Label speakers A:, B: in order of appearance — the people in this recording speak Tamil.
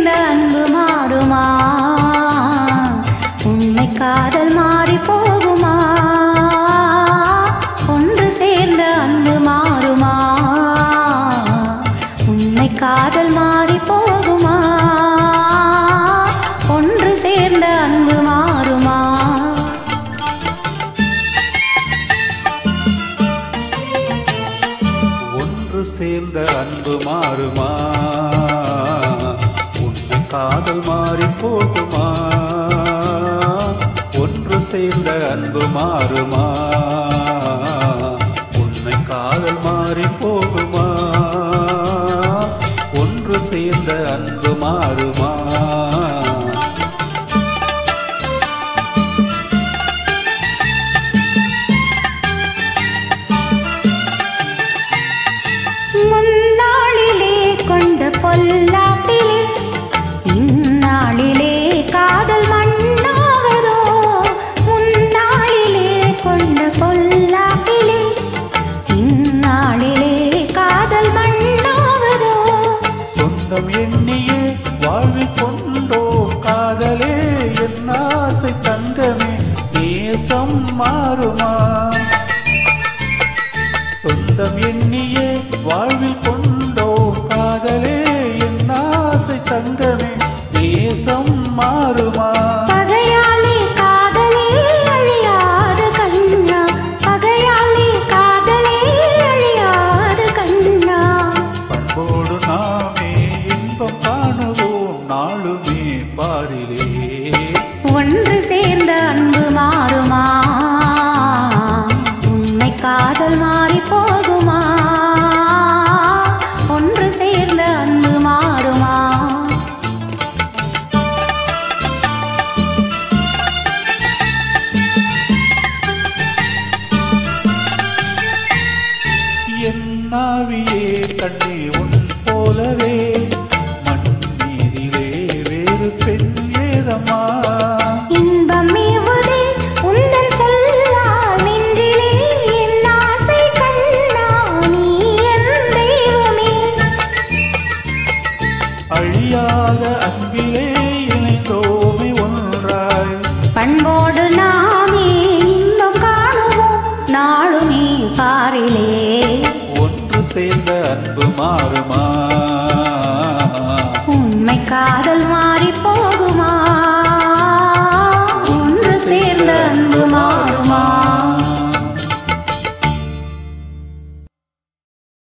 A: சேர்ந்த அன்பு மாறுமா? உண்மை காதல் மாறி போகுமா? ஒன்று சேர்ந்த அன்பு மாறுமா? உண்மை காதல் மாறி போகுமா? ஒன்று சேர்ந்த அன்பு மாறுமா?
B: ஒன்று சேர்ந்த அன்பு மாறுமா? உண்மை காதல் மாறி போகுமா? ஒன்று சேர்ந்த அன்பு மாறுமா? உண்மை காதல் மாறி போகுமா? ஒன்று சேர்ந்த அன்பு மாறுமா?
A: முன்னாளிலே கொண்ட பொல்லாப்பிலே இந்நாளிலே காதல் மண்ணாவதோ? முன்னாளிலே கொண்ட பொல்லாப்பிலே இந்நாளிலே காதல் மண்ணாவதோ?
B: சொந்தம் எண்ணியே வாழ்வில் கொண்டோ காதலே என் ஆசை தங்கமே நேசம் மாறுமா? சொந்தம் எண்ணியே வாழ்வில் கொண்டோ காதலே என் ஆசை தங்கமே நேசம் மாறுமா?
A: பகையாலே காதலே அழியாது கண்ணா, பகையாலே காதலே அழியாது கண்ணா.
B: பண்போடு நாமே இன்பம் காணுவோம் நாளுமே பாரிலே.
A: ஒன்று சேர்ந்த அன்பு மாறுமா? உண்மை காதல் மாறி போகுமா? ஒன்று சேர்ந்த அன்பு மாறுமா?
B: என் நாவியே கண்ணே